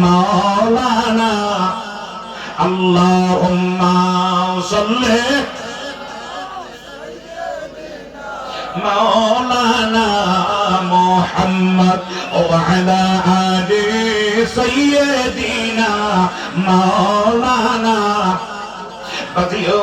মাওলানা আল্লাহুম্মা সাল্লি মাওলানা মুহাম্মদ ওয়া আলা আলি সাইয়্যিদিনা মাওলানা বাজিও।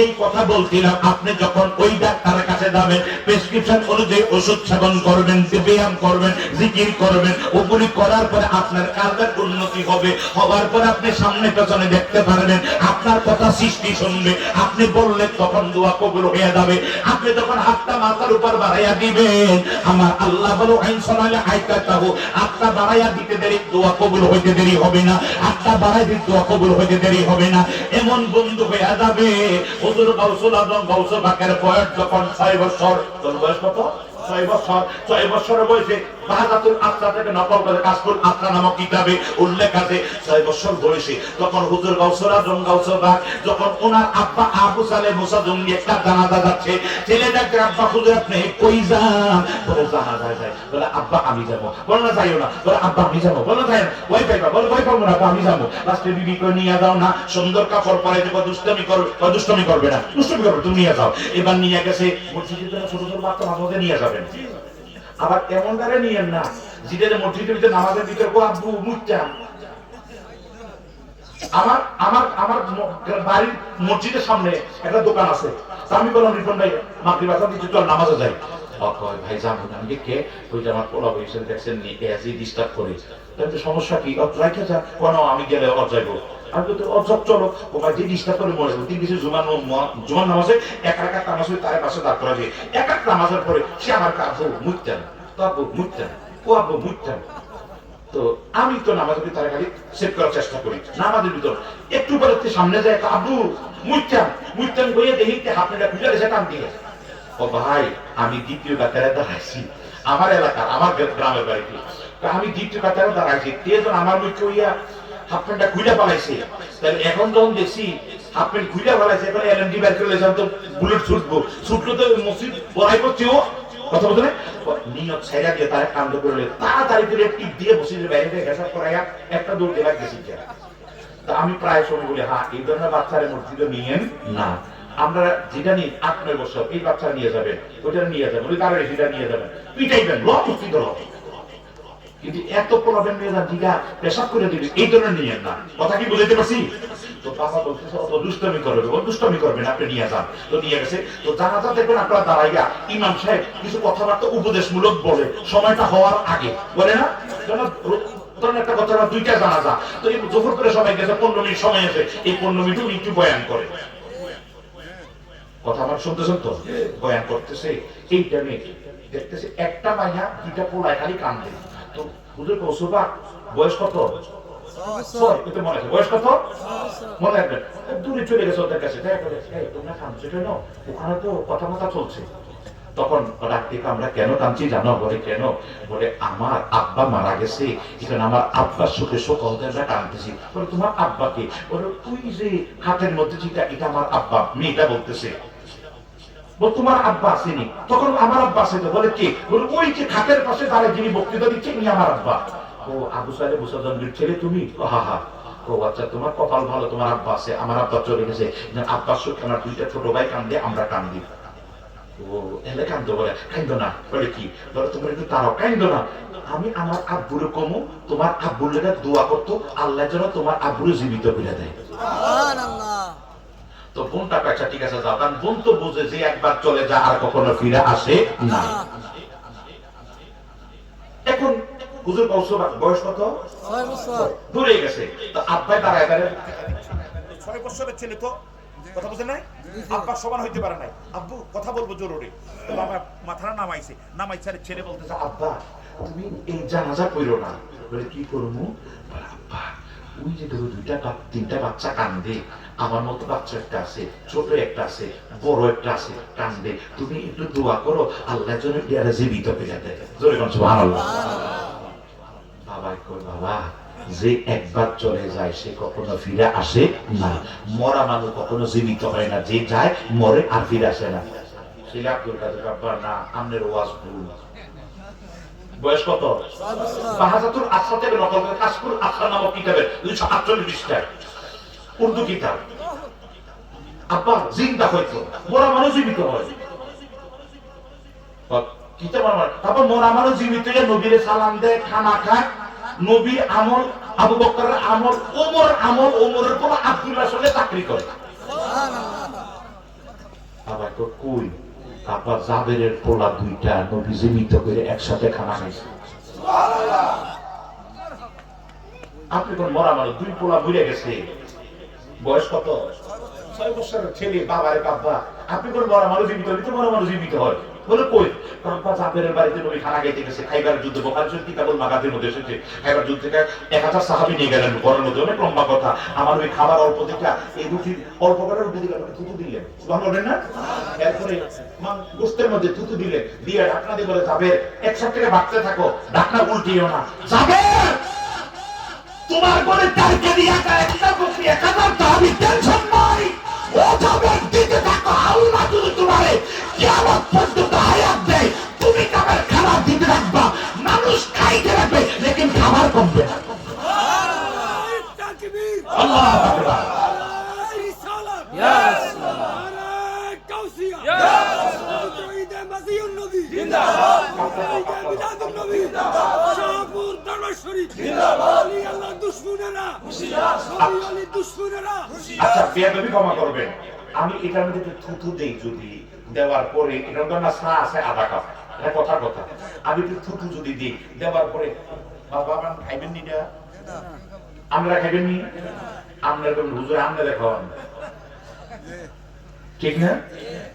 এই কথা বলছিলাম, আপনি যখন ওই ডাক্তারের কাছে যাবেন, প্রেসক্রিপশন অনুযায়ী ওষুধ সেবন করবেন, ব্যায়াম করবেন, জিকির করবেন, ওগুলি করার পরে আপনার কাজের উন্নতি হবে। হওয়ার পর আপনি সামনে পেছনে দেখতে পারবেন, আপনার কথা সৃষ্টি শুনবে, আপনি বললে তখন দোয়া কবুল হয়ে যাবে। আপনি যখন হাতটা মাথার উপর বাড়াইয়া দিবেন, আমার আল্লাহ বলো আইন শোনালে আইকাতাহু, হাতটা বাড়াইয়া দিতে দেরি, দোয়া কবুল হইতে দেরি হবে না। হাতটা বাড়াই দিতে দোয়া কবুল হইতে দেরি হবে না। এমন বন্ধু হয়ে যাবে। হুজুর গাউসুল আজম গাউস পাকের বয়স যখন 6 বছর, তোর বয়স কত? 6 বছর। 6 বছরের বয়সে বাহাদাতুল আত্রা থেকে নকল করে কাশফুল আত্রা নামক কিতাবে উল্লেখ আছে 6 বছর বয়সে তখন হুজুর গাউসুল আজম গাউস পাক যখন ওনার আব্বা আবু সালেহ মুসা জঙ্গি একটা জানাজা যাচ্ছে, ছেলেটাকে আব্বা হুজুর আপনি কই যান? বলে জানাজা যায়। বলে আব্বা আমি যাব। বলে না যাইও না। বলে আব্বা আমি যাব। বলে যাই না। ওই পাইবা। বলে ভয় পাবো না, আমি যাব। লাস্টে বিবি করে নিয়ে যাও না, সুন্দর কাপড় পরে দেব, দুষ্টামি করবে, দুষ্টামি করবে না, দুষ্টামি করবে, তুমি নিয়ে যাও। এবার নিয়ে গেছে মসজিদে, ছোট ছোট বাচ্চা মাঝে নিয়ে যাবেন। আবার এমন দ্বারা নিয়েন না যেটা মসজিদের ভিতরে নামাজের ভিতরে গো আব্বু মুচ্চাম। আমার আমার আমার বাড়ির মসজিদের সামনে একটা দোকান আছে, আমি বললাম রিপন ভাই মাগরিব আজান দিতে চল নামাজে যাই। ভাই যাবো না। আমি কে? ওই যে আমার পোলা বয়সে দেখছেন ডিস্টার্ব করি, কিন্তু সমস্যা কি? রাখে যা কোনো, আমি গেলে যাইবো। আমি তো অজব চলো, ও ভাই যে ডিস্টার্ব করে মরে যাবো। 3 কিছু জুমার নামাজে 1 রাকাত নামাজ হয়ে তার পাশে দাঁড় করা যায়। 1 রাকাত নামাজের পরে সে আমার কাছে মুচ্ছেন, তো আব্বু মুচ্ছেন, ও আব্বু মুচ্ছেন। তো আমি তো নামাজের ভিতরে খালি সেভ করার চেষ্টা করি। নামাজের ভিতর একটু পরে সামনে যায় আব্বু মুচ্ছেন, মুচ্ছেন হয়ে দেখি হাতটা খুলে গেছে টান দিয়ে। ও ভাই আমি দ্বিতীয় কাতারে দাঁড়াইছি, আমার এলাকার, আমার গ্রামের বাড়িতে। আমি দ্বিতীয় কাতারে দাঁড়াইছি, তেজন আমার মুখে হইয়া হাফ প্যান্টটা খুলে পালাইছে। তাহলে এখন যখন দেখছি হাফ প্যান্ট খুলে পালাইছে, এখন এলএমডি বের করে লেছিলাম তো বুলেট ছুটবো, ছুটলো তো মসজিদ বড়াই করছে। ও কথা বলতে নিয়ত ছাইরা দিয়ে তারা কান্দ করলে তাড়াতাড়ি করে টিপ দিয়ে মসজিদের বাইরে থেকে হেসাব করাইয়া একটা দৌড় দিয়ে গেছি। তা আমি প্রায় সময় বলি, হ্যাঁ এই ধরনের বাচ্চারা মসজিদে নিয়েন না। আমরা যেটা নিই 8-9 বছর, এই বাচ্চা নিয়ে যাবেন, ওইটা নিয়ে যাবেন, ওই কারণে সেটা নিয়ে যাবেন, পিটাইবেন, মসজিদ হল। কিন্তু এত প্রবলেম নিয়ে যান, দিঘা পেশাব করে দিবি, এই ধরনের নিয়েন না। কথা কি বুঝতে পারছি? তো বাবা বলতেছে অত দুষ্টমি করবে, ও দুষ্টমি করবেন, আপনি নিয়ে যান। তো নিয়ে গেছে। তো জানাজা দেখবেন আপনারা দাঁড়াইয়া ইমাম সাহেব কিছু কথাবার্তা উপদেশমূলক বলে, সময়টা হওয়ার আগে বলে না, একটা কথা, 2টা জানাজা। তো এই জোহর করে সবাই গেছে, 15 মিনিট সময় আছে, এই 15 মিনিট উনি একটু বয়ান করে। কথা আমার শুনতেছেন তো? বয়ান করতেছে, এইটা নিয়ে দেখতেছে একটা মাইয়া 2টা পোলায় খালি কান্দে। তো হুজুর কৌসুবা বয়স কত? 6 মনে আছে। বয়স কত? মনে রাখবেন। দূরে চলে গেছে ওদের কাছে, তোমরা কাঁদছো কেন? ওখানে তো কথা কথা চলছে। তখন রাত্রিকে আমরা কেন কাঁদছি জানো? বলে কেন? বলে আমার আব্বা মারা গেছে, এখানে আমার আব্বার সুখে সকলকে আমরা কাঁদতেছি। বলে তোমার আব্বাকে? বলে তুই যে হাতের মধ্যে যেটা, এটা আমার আব্বা। মেয়েটা বলতেছে তোমার আব্বা আসেনি? তখন আমার আব্বা আছে। বলে কে? বলে ওই যে খাতের পাশে দাঁড়ায় যিনি বক্তৃতা দিচ্ছে, ইনি আমার আব্বা। ও আবু সালেহ মুসা জঙ্গির ছেলে তুমি? হা হা। ও আচ্ছা, তোমার কপাল ভালো, তোমার আব্বা আছে, আমার আব্বা চলে গেছে। আব্বার সুখে আমার 2টা ছোট ভাই কান্দে, আমরা কান্দি। ও এলে কান্দো? বলে কান্দো না। বলে কি? বলে তোমার একটু তারাও কান্দো না। আমি আমার আব্বুরে কমু, তোমার আব্বুর লেগে দোয়া করতো, আল্লাহ যেন তোমার আব্বুরে জীবিত করে দেয়। তো বোনটা কাছে ঠিক আছে যাও, কারণ বোন তো বুঝে যে একবার চলে যা আর কখনো ফিরে আসে না। এখন হুজুর বয়স কত? 6 বছর। দূরে গেছে। তো আব্বাই দাঁড়ায় দাঁড়ায়, 6 বছরের ছেলে তো কথা বলছে নাই, আব্বার সমান হইতে পারে নাই। আব্বু কথা বলবো জরুরি। তো বাবা মাথাটা নামাইছে আর ছেলে বলতেছে আব্বা তুমি এই জানাজা কইরো না। বলে কি করবো? আব্বা ওই যে 2টা 3টা বাচ্চা কান্দে, আমার মতো বাচ্চা একটা আছে, ছোট একটা আছে, বড় একটা আছে, কান্দে, তুমি একটু দোয়া করো আল্লাহ যেন এরা জীবিত করে দেয়। জোরে কোন সুবহানাল্লাহ। বাবা কই বাবা, যে একবার চলে যায় সে কখনো ফিরে আসে না। মরা মানুষ কখনো জীবিত হয় না, যে যায় মরে আর ফিরে আসে না। সেই আব্দুল কাদের বাবা না, আমনের ওয়াজ ভুল। বয়স কত? বাহাজাতুল আসরা থেকে নকল করে কাশফুল আসরা নামক কিতাবের 248 পৃষ্ঠায় উর্দু কিতাব। আব্বা জিন্দা হয়তো মোরা মানুষ জীবিত হয় কিতাব আমার, তারপর মোরা মানুষ জীবিত হয়ে নবীরে সালাম দেয়, খানা খায়। নবীর আমল, আবু বকরের আমল, ওমরের পর আব্দুল্লাহর সঙ্গে চাকরি করে। আবার তো কই আব্বা জাবেরের পোলা দুইটা নবী জীবিত করে একসাথে খানা খাইছে। আপনি কোন মরা মানুষ, দুই পোলা বুড়ে গেছে, বয়স কত? 6 বছরের ছেলে, বাবারে বাবা। আপনি কোন মরা মানুষ জীবিত হলে তো মরা মানুষ জীবিত হয় বলে কই? কারণ জাবেরের বাড়িতে নবী খানা খাইতে গেছে খাইবার যুদ্ধে। বুখারী শরীফ কিতাবুল মাগাজির মধ্যে এসেছে খাইবার যুদ্ধ থেকে 1000 সাহাবী নিয়ে গেলেন ঘরের মধ্যে, অনেক লম্বা কথা। আমার ওই খাবার অল্প দিকে, এই রুটির অল্প করে রুটি দিকে থুতু দিলেন, বললেন না? এরপরে গোশতের মধ্যে থুতু দিলেন, দিয়ে ঢাকনা দিয়ে বলে জাবের একসাথে থেকে ভাগতে থাকো, ঢাকনা উল্টিও না। জাবের তোমার ঘরে টার্গেট দিয়া একটা বসি 1000 তাহাবি টেনশন নাই, ও জাবের দিতে থাকো। আল্লাহ যদি তোমারে কিয়ামত পর্যন্ত হায়াত দেয়, তুমি খাবার খাবার দিতে থাকবা, মানুষ খাইতে রাখবে, লেকিন খাবার কমবে না। আল্লাহু আকবার। ইয়া সালাম, কাউসিয়া, ইয়া সালাম, ঈদে মাজিউন নবী জিন্দাবাদ, মিলাদুন নবী জিন্দাবাদ, শাহপুর দরবার শরীফ জিন্দাবাদ, আলী আল্লাহ দুশমনেরা হুশিয়ার, আলী দুশমনেরা হুশিয়ার। আচ্ছা বেয়াদবি ক্ষমা করবেন, আমি এটার মধ্যে থুতু দেই, যদি দেওয়ার পরে এটার জন্য না আছে আধা কাপ, এটা কথার কথা। আমি একটু থুতু যদি দিই, দেওয়ার পরে বাবা মান খাইবেন নি? আমরা খাইবেন নি? আমরা হুজুর আমরা দেখুন ঠিক না?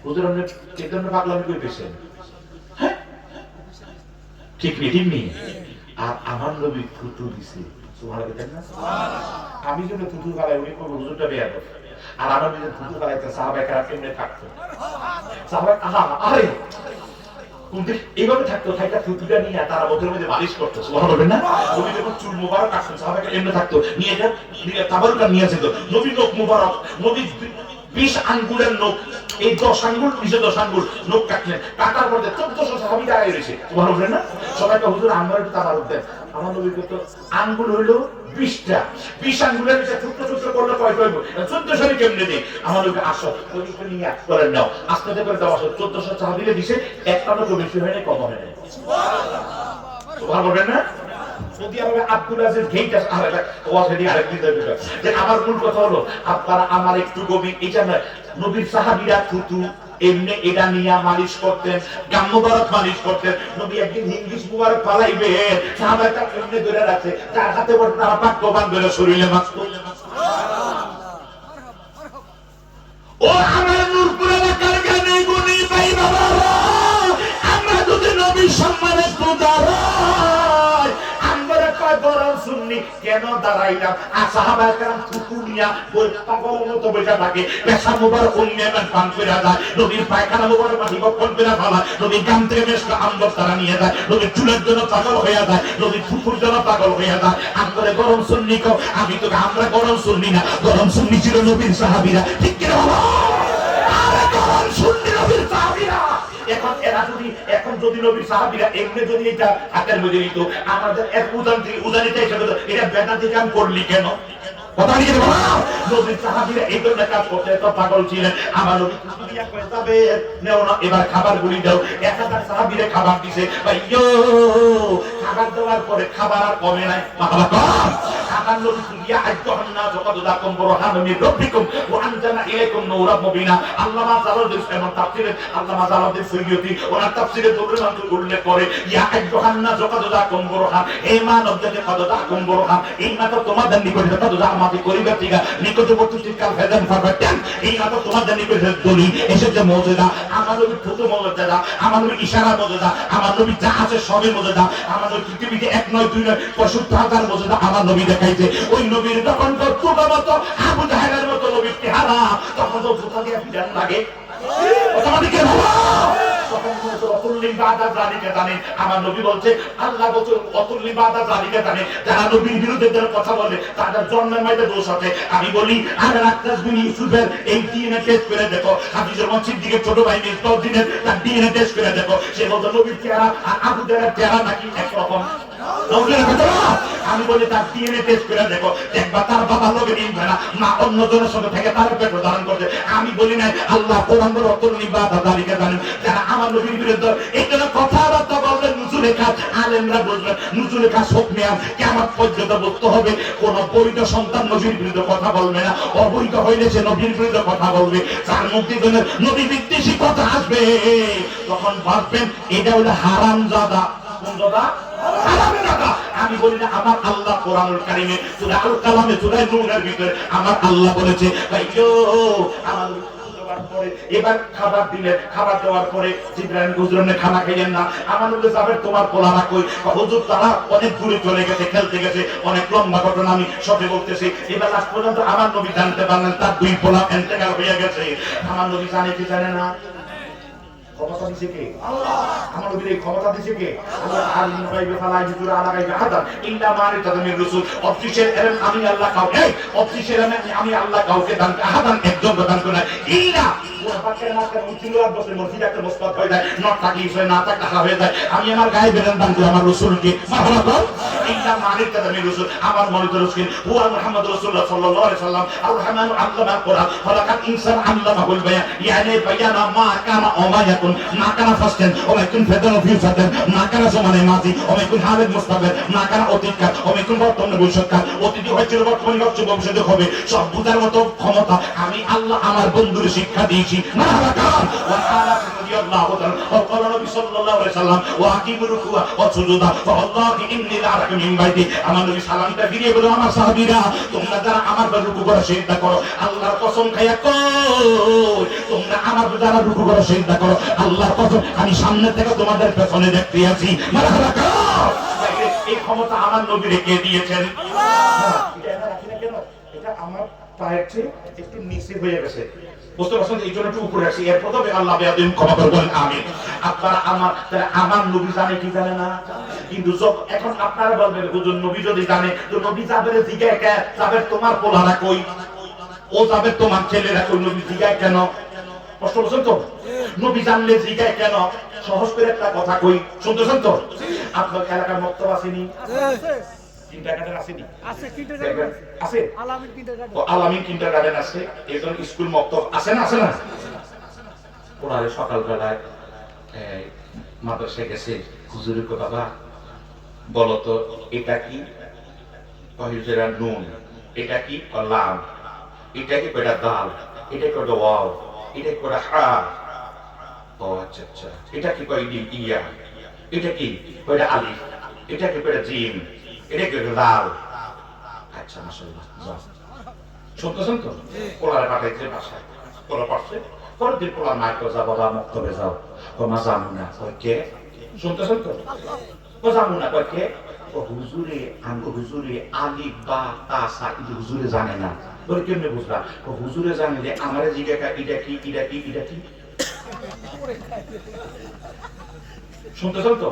হুজুর আমরা ঠিক না, পাগলামি করে পেছেন, ঠিক নেই, ঠিক নেই। আর আমার নবী থুতু দিছে, সুবহানাল্লাহ, দেখেন না? আমি যদি থুতু গালাই উনি করবো হুজুরটা বেয়াদব। আর আমার যদি থুতু গালাইতে সাহাবায়ে কেরাম কেমনে থাকতো? সাহাবায়ে আরে এইভাবে থাকতো, থাইকা থুতুটা নিয়ে তারা মুখের মধ্যে মালিশ করতো, সুবহানাল্লাহ না? নবী যখন চুল মুবারক কাটতেন সাহাবায়ে এমনি থাকতো, নিয়ে এটা তাবারুকা নিয়ে যেত। নবী নখ মুবারক, নবী 20 আঙ্গুলের নখ, এই 10 আঙ্গুল নিচে 10 আঙ্গুল নখ কাটলেন, কাটার পরে 1400 সাহাবী দাঁড়িয়ে রয়েছে, সুবহানাল্লাহ না? সবাইকে হুজুর আমার একটু তাবারুক দেন। আমার নবী কত আঙ্গুল হইলো 20টা, 20 আঙ্গুলের নিচে ছোট ছোট করলে কয় কয় 1400 কেমনে দেই? আমার নবী আসো ওই নিয়ে করেন নাও, আস্তে আস্তে করে দাও, আসো 1400 সাহাবী দিলে একটা লোক বেশি হয় না, কম হয় না, সুবহানাল্লাহ। সুবহানাল্লাহ না? সৌদি আরবে আব্দুল আজিজ গেইট আরেকটা ওয়াজ এদি আরেকদিন দেবে। যে আমার মূল কথা হলো আপনারা আমার একটু গভীর, এটা না নবীর সাহাবীরা থুতু এমনি এটা নিয়ে মালিশ করতেন, গাম মুবারক মালিশ করতেন। নবী একদিন ইংলিশ মুবারক পালাইবে, সাহাবাটা এমনি ধরে রাখছে, তার হাতে বড় পাক বান ধরে শরীরে মাখতো। ও আমার নূরপুর এলাকার গানে গুনি ভাই বাবা, আমরা যদি নবীর সম্মানে দাঁড়াই, আমরা কয় বড় সুন্নি কেন দাঁড়াইলাম? আর সাহাবায়ে কেরাম থুতু নিয়া বই পাগলের মতো বসে থাকে, পেশা মুবারক উন্নয়ন পান করে যায়, নবীর পায়খানা মুবারক মাটি বক্ষণ করে ফেলা, নবীর গাম থেকে মেশকা আম্বর তারা নিয়ে যায়, নবীর চুলের জন্য পাগল হয়ে যায়, নবীর ফুফুর জন্য পাগল হয়ে যায়। আমরা গরম সুন্নি কও, আমি তো আমরা গরম সুন্নি না, গরম সুন্নি ছিল নবীর সাহাবীরা, ঠিক কি না বাবা? আরে গরম সুন্নি নবীর সাহাবীরা। এখন এরা যদি এখন যদি নবীর সাহাবীরা এমনি যদি এটা হাতের মধ্যে নিত, আমাদের এক উদান থেকে উদানিতে এসে এটা বেদান্তি কাম করলি কেন? কথা নিয়ে বলা, নবীর সাহাবীরা এই ধরনের কাজ করতে তো পাগল ছিলেন। আমার নবী দুনিয়া করে যাবে নেও না, এবার খাবার গুলি দাও। 1000 সাহাবীরা খাবার দিছে, ভাইয়ো খাবার দেওয়ার পরে খাবার আর কমে নাই, বাবা কম। আমার নবী দুনিয়া আইতহান না যকদ দাকুম বরহানুম মির রাব্বিকুম ওয়া আনজালনা ইলাইকুম নূরাম মুবিনা। আল্লামা জালালউদ্দিন এমন তাফসীরে, আল্লামা জালালউদ্দিন সৈয়দী ওনার তাফসীরে দুররান উল্লেখ করে, ইয়া আইতহান না যকদ দাকুম বরহান, এই মানব জাতি কদ দাকুম বরহান, এই মাত্র তোমাদের নিকটে কদ আমাকে করিবে তিগা নিকটবর্তী কাল ফেদান ফারবাতান, এই মাত্র তোমাদের নিকটে দলিল এসেছে মুজিজা। আমার নবী ফুতু মুজিজা, আমার নবী ইশারা মুজিজা, আমার নবী যা আছে সবই মুজিজা। আমার নবী পৃথিবীতে 1 নয় 2 নয় 65,000 মুজিজা আমার নবী দেখাইছে। ওই নবীর যখন তোর মতো আবু জাহেলের মতো নবীর চেহারা, তখন তো জুতা দিয়ে পিটান লাগে, কথা বলি কে বাবা? তখন অতুল্লিম বাদা জালিকা জানে, আমার নবী বলছে, আল্লাহ বলছে অতুল্লিম বাদা জালিকা জানে, যারা নবীর বিরুদ্ধে যারা কথা বলে তাদের জন্মের মধ্যে দোষ আছে। আমি বলি আরে রাক্কাস বিন ইউসুফের এই ডিএনএ টেস্ট করে দেখো, হাফিজুর রহমান সিদ্দিকের ছোট ভাই মিসবাউদ্দিনের তার ডিএনএ টেস্ট করে দেখো, সে বলতো নবীর চেহারা আর আবু জাহেলের চেহারা নাকি একরকম। আমি বলি তার ডিএনএ টেস্ট করে দেখো, দেখবা তার বাবা লোকে দিন না মা অন্য জনের সঙ্গে থেকে তার পেট ধারণ করছে। আমি বলি নাই আল্লাহ কোরআন বলে অতুল্লিম বাদা জালিকা জানেন, যারা আমার নবীর বিরুদ্ধে এই জন্য কথাবার্তা বলবেন নুজুলে কাজ আলেমরা বুঝবেন, নুজুলে কাজ হোক নিয়ম কিয়ামত পর্যন্ত বুঝতে হবে কোন বৈধ সন্তান নবীর বিরুদ্ধে কথা বলবে না, অবৈধ হইলে সে নবীর বিরুদ্ধে কথা বলবে। যার মুক্তি জনের নবী বিদ্বেষী কথা আসবে তখন ভাববেন এটা হলো হারামজাদা। কোন জাদা? হারামজাদা। আমি বলি না আমার আল্লাহ কোরআনুল কারীমে সূরা আল কালামে সূরা নূরের ভিতরে আমার আল্লাহ বলেছে ভাইও আমার পরে এবার খাবার দিলে, খাবার দেওয়ার পরে জিবরাইল হুজুরনে খানা খাইয়েন না, আমার নবী যাবেন তোমার পোলারা কই, হুজুর তারা অনেক দূরে চলে গেছে, খেলতে গেছে, অনেক লম্বা ঘটনা আমি সবে বলতেছি। এবার লাস্ট পর্যন্ত আমার নবী জানতে পারলেন তার দুই পোলা ইন্তেকাল হয়ে গেছে। আমার নবী জানে কি জানে না? ক্ষমতা দিছে কে? আল্লাহ। আমার নবীর এই ক্ষমতা দিছে কে? আল্লাহ। আলিম গায়বে ফালা ইউজুর আলা গায়বে আহাদ ইল্লা মা রিতামির রাসূল। অফিসের এলেম আমি আল্লাহ কাউকে, অফিসের এলেম আমি আল্লাহ কাউকে দান আহাদান একজন দান করে না ইল্লা বাকের মাকে মুছিল আর বসে মসজিদ একটা মুস্তাদ হয়ে যায়, নট থাকি হয়ে না থাক টাকা হয়ে যায়, আমি আমার গায়ে বেরেন দান করে আমার রাসূলকে মারহাবা ইল্লা মা রিতামির রাসূল। আমার মনিত রাসূল হুয়া মুহাম্মদ রাসূলুল্লাহ সাল্লাল্লাহু আলাইহি সাল্লাম আর রহমান আল্লামা কোরআন খলাকাত ইনসান আল্লামাহুল বায়ান, ইয়ানি বায়ানা মা কানা ওমা ইয়াকুন মা কানা ফাস্টেন ওমা ইয়াকুন ফেদান ফিউচার মা কানা সমানে মাজি ওমা ইয়াকুন হালেদ মুস্তাকবিল মা কানা অতীতকাল ওমা ইয়াকুন বর্তমান ভবিষ্যৎকাল, অতীত হয়েছিল বর্তমান হচ্ছে ভবিষ্যৎ হবে, সব বুঝার মতো ক্ষমতা আমি আল্লাহ আমার বন্ধুর শিক্ষা দিয়েছি। মারহাবা ওয়া আলা রাদিয়াল্লাহু তাআলা ওয়া ক্বালা নবী সাল্লাল্লাহু আলাইহি সাল্লাম ওয়া আকিমুর রুকুআ ওয়া সুজুদা ওয়াল্লাহি ইন্নী লাআরাকু মিন বাইতি। আমার নবী সালামটা ফিরিয়ে বলো আমার সাহাবীরা তোমরা যারা আমার রুকু করে সিজদা করো, আল্লাহর কসম খাইয়া কই তোমরা আমার যারা রুকু করে সিজদা করো, আল্লাহর কসম আমি সামনে থেকে তোমাদের পেছনে দেখতে আছি। মারহাবা এই ক্ষমতা আমার নবী রেখে দিয়েছেন আল্লাহ। এটা রাখি না কেন? এটা আমার পায়ের চেয়ে একটু নিচে হয়ে গেছে, বুঝতে পারছেন? এই জন্য একটু উপরে আসি, এর প্রথমে আল্লাহ বেয়াদিন ক্ষমা করে বলেন আমিন। আপনারা আমার নবী জানে কি জানে না? কিন্তু এখন আপনারা বলবেন হুজুর নবী যদি জানে তো নবী জাবেরে জিগায় কেন? জাবের তোমার পোলারা কই, ও জাবের তোমার ছেলেরা কই, নবী জিগায় কেন? কষ্ট বলছেন তো? নবী জানলে জিগায় কেন? সহজ করে একটা কথা কই, শুনতেছেন তো? আপনার এলাকার মক্তব আসেনি? কিন্ডারগার্টেন আসেনি? আছে আলামিন কিন্ডারগার্টেন আছে, এজন স্কুল মক্তব আছে না? আছে না? পড়ালে সকালবেলায় মাদ্রাসায় গেছে, হুজুরের কো বাবা বলো তো এটা কি? হুজুরা নুন, এটা কি? লাম, এটা কি? কয়টা দাল, এটা কয়টা ওয়াও, এটা কয়টা হা। ও আচ্ছা আচ্ছা, এটা কি? কয় ইয়া, এটা কি? কয়টা আলিফ, এটা কি? কয়টা জিম, এটা কি? লাল। আচ্ছা মাশাআল্লাহ, শুনতেছেন তো? পোলারে পাঠাইছে বাসায়, পোলা পারছে, পরের দিন পোলার মায়ের কথা বাবা মক্তবে যাও, মা জানো না। কয় কে? শুনতেছেন তো? জানো না? কয় কে? হুজুরে আঙ্গো হুজুরে আলিফ বা তা সা কিন্তু হুজুরে জানে না। বলে কেমনে বুঝলা? হুজুরে জানে যে আমারে জিজ্ঞাসা এটা কি, এটা কি, এটা কি। শুনতেছেন তো?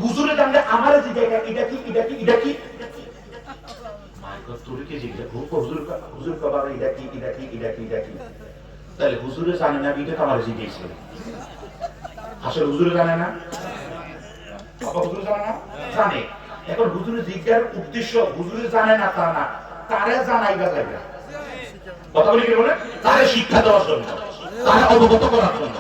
হুজুরে জানলে আমারে জিজ্ঞাসা এটা কি, এটা কি, এটা কি। তাহলে হুজুরে জানে না, এটা আমার জিজ্ঞেস আসলে হুজুরে জানে না, হুজুরে জানে না, জানে। এখন হুজুরে জিজ্ঞার উদ্দেশ্য হুজুরে জানে না তা না, তারে জানাইবা যাবে। কথা বলি কি বলে? তারে শিক্ষা দেওয়ার জন্য, তারে অবগত করার জন্য।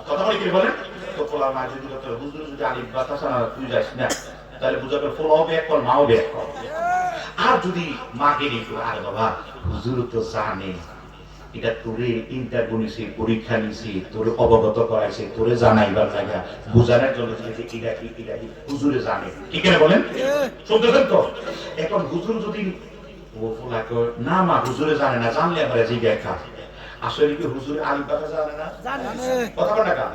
কথা বলি কি বলে? তো পোলা মা যদি হুজুরে যদি আলিফ বা তা না তুই যাস না, তাহলে বুঝাবে পোলাও ব্যাক কর, মাও ব্যাক কর। আর যদি মাকে নিয়ে আরে বাবা হুজুর তো জানে এটা তোরে ইন্টারভিউ নিছি, পরীক্ষা নিছি, তোরে অবগত করাইছে, তোরে জানাইবার জায়গা বুঝানোর জন্য এটা কি, এটা কি হুজুরে জানে। ঠিক আছে বলেন? শুনতেছেন তো? এখন হুজুর যদি না মা হুজুরে জানে না, জানলে আমার জিজ্ঞাসা আসলে কি হুজুর আলিফ বাতা জানে না? কথা বলে না?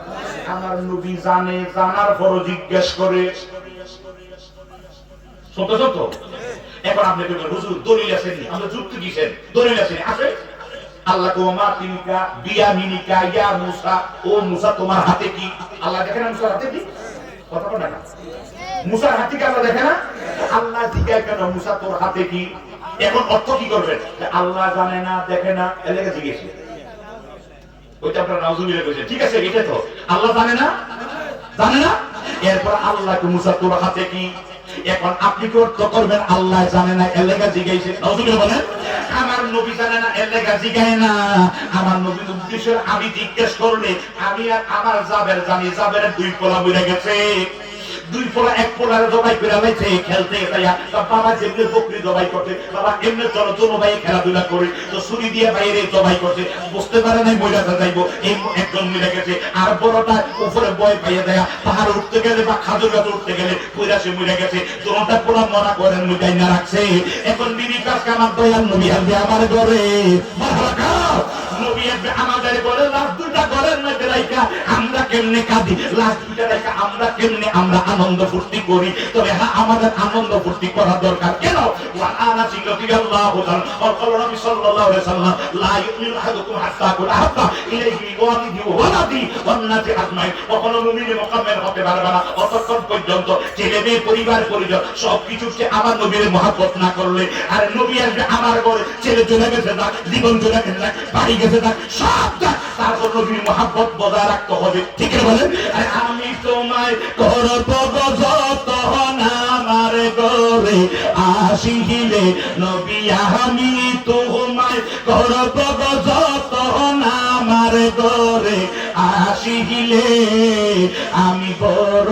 আমার নবী জানে, জানার পরও জিজ্ঞেস করে। শুনতেছেন তো? এখন আপনি বলবেন হুজুর দলিল আসেনি, আমরা যুক্তি দিয়েছেন, দলিল আসেনি। আছে আল্লাহ কো মা তিনকা বিয়ামিনিকা ইয়া মুসা, ও মুসা তোমার হাতে কি? আল্লাহ দেখে না মুসার হাতে কি? কথা বল না, মুসার হাতে কি আল্লাহ দেখে না? আল্লাহ জিজ্ঞাসা কেন মুসা তোর হাতে কি? এখন অর্থ কি করবেন? আল্লাহ জানে না, দেখে না, এলাকা জিজ্ঞেস ওইটা আপনারা নাউজুবিল্লাহ কইছেন, ঠিক আছে, এটা তো আল্লাহ জানে না, জানে না। এরপর আল্লাহকে মুসা তোর হাতে কি? এখন আপনি কি অর্থ করবেন? আল্লাহ জানে না, এলাকা জিজ্ঞাসা, নাউজুবিল্লাহ বলেন। আমার নবী জানে না, এলাকা জিজ্ঞাসা না। আমার নবী উদ্দেশ্যে আমি জিজ্ঞেস করলে আমি আর আমার জাবের জানি, জাবের দুই পোলা বুঝে গেছে, দুই পোলা এক পোলারে জবাই করে লাইছে খেলতে যাইয়া। বাবা যেমনি বকরি জবাই করতে, বাবা এমনি চলো চলো ভাই খেলাধুলা করে, তো ছুরি দিয়ে বাইরে জবাই করতে, বুঝতে পারে নাই মহিলাটা যাইবো, এই একজন মিলে গেছে। আর বড়টা উপরে বয় পাইয়ে দেয়া, পাহাড় উঠতে গেলে বা খাজুর গাছ উঠতে গেলে পুরা সে মরে গেছে। তোমারটা পোলা মরা করেন মুজাই না রাখছে। এখন বিবি কাজকে আমার দয়াল নবী আসবে আমার ঘরে, নবী আসবে আমাদের ঘরে, লাশ দুইটা ঘরের মধ্যে রাইখা আমরা কেমনে কাঁদি, লাশ দুইটা রাইখা আমরা কেমনে আমরা আনন্দ ফুর্তি করি। তবে হ্যাঁ, আমাদের আনন্দ ফুর্তি করা দরকার। কেন? ওয়া আনাস রাদিয়াল্লাহু তাআলা ওয়া ক্বালা নবী সাল্লাল্লাহু আলাইহি ওয়াসাল্লাম লা ইউমিনু আহাদুকুম হাত্তা আকুল আহাব্বা ইলাইহি ওয়ালিদি ওয়া ওয়ালাদি ওয়ান নাসি আজমাইন। কখনো মুমিনে মুকাম্মেল হতে পারবে না অতক্ষণ পর্যন্ত ছেলে মেয়ে পরিবার পরিজন সবকিছুকে আমার নবীর মহব্বত না করলে। আর নবী আসবে আমার ঘরে, ছেলে চলে গেছে না, জীবন চলে গেছে না, বাড়ি গেছে না, সব তারপর নবীর মহব্বত বজায় রাখতে হবে, ঠিক আছে বলেন? আর আমি তোমায় করব যতন আমার ঘরে আসিলে নবী, আমি তোমায় করব যতন আমার ঘরে আসিলে, আমি বড়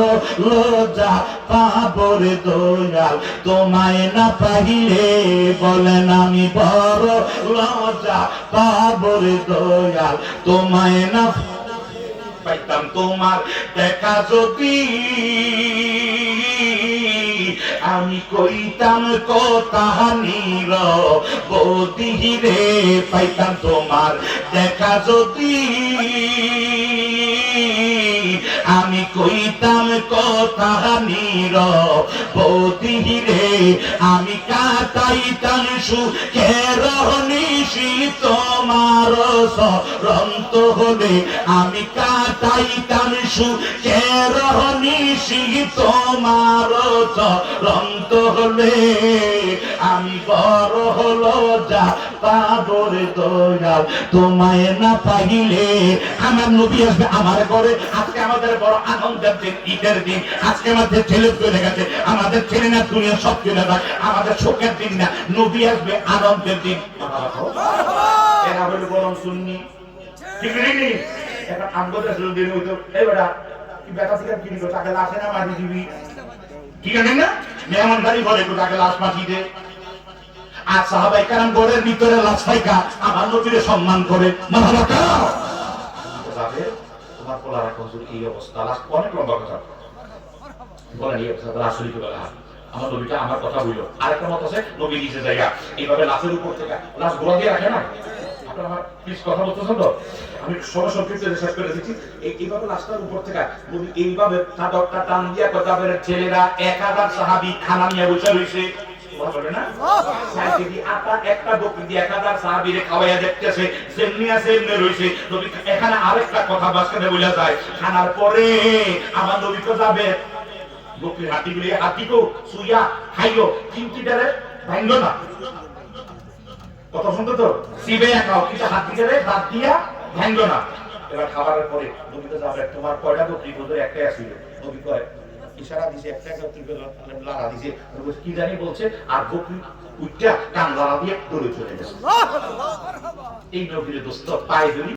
লজ্জা পাবরে দয়াল তোমায় না পাইলে। বলেন আমি বড় লজ্জা পাবরে দয়াল তোমায় না পাইতাম। তোমার দেখা যদি আমি কইতাম কথা নীরবতি রে, পাইতাম তোমার দেখা যদি আমি কইতাম কথা নীরবতি রে, আমি কাটাইতাম সুখের নিশি তোমার শরন্ত হলে, আমি কাটাইতাম সুখের নিশি তোমার শরন্ত হলে, আমি বড় হলো যা পাবরে দয়াল তোমায় না পাইলে। আমার নবী আসবে আমার ঘরে। আজকে আমাদের বড় আনন্দের দিন, ঈদের দিন। আজকে আমাদের ছেলে চলে গেছে, আমাদের ছেলে না দুনিয়া সব চলে যায়, আমাদের শোকের দিন না, নবী আসবে আনন্দের দিন। এরা হলো বরং সুন্নি, ঠিক নেই? এখন আমাদের দিন হইতো এই বেটা কি বেটা থেকে কিনি তো তাকে লাশে না মাটি দিবি, ঠিক আছে না? মেহমান বাড়ি ঘরে তো তাকে লাশ মাটি দে। আর সাহাবায়ে কেরাম ঘরের ভিতরে লাশ পাইকা আমার নবীরে সম্মান করে। মারহাবা। যাবে তোমার পোলা রাখো এই অবস্থা, লাশ অনেক লম্বা কথা বলেন, এই অবস্থা আসলে কি বলে? আমার নবীটা আমার কথা বললো। আরেকটা মত আছে, নবী নিচে জায়গা এইভাবে লাশের উপর থেকে লাশ গোড়া দিয়ে রাখে না। আপনারা আমার প্লিজ কথা বলতেছেন তো? আমি সময় সংক্ষিপ্ত শেষ করে দিচ্ছি। এইভাবে লাশটার উপর থেকে নবী এইভাবে চাদরটা টান দিয়া যাবের ছেলেরা 1000 সাহাবী খানা নিয়ে বসে রয়েছে। এখানে আরেকটা কথা বাসখানে বলে যায়, খানার পরে আমার নবী তো যাবে বকরির হাতিগুলি হাতিকেও সুইয়া খাইও, কিন্তু ভাঙল না। কথা শুনতো তো? সিবে খাও, কিন্তু হাতিটারে বাদ দিয়া ভাঙল না। এবার খাবারের পরে নবী তো যাবে, তোমার কয়টা বকরি বোধহয় একটাই আসছিল। নবী কয় ইশারা দিছে, একটা লাড়া দিছে, কি জানি বলছে, আর বকরি উঠটা কান লাড়া দিয়ে দৌড়ে চলে গেছে। এই নবীর দোস্ত পায়ে ধরি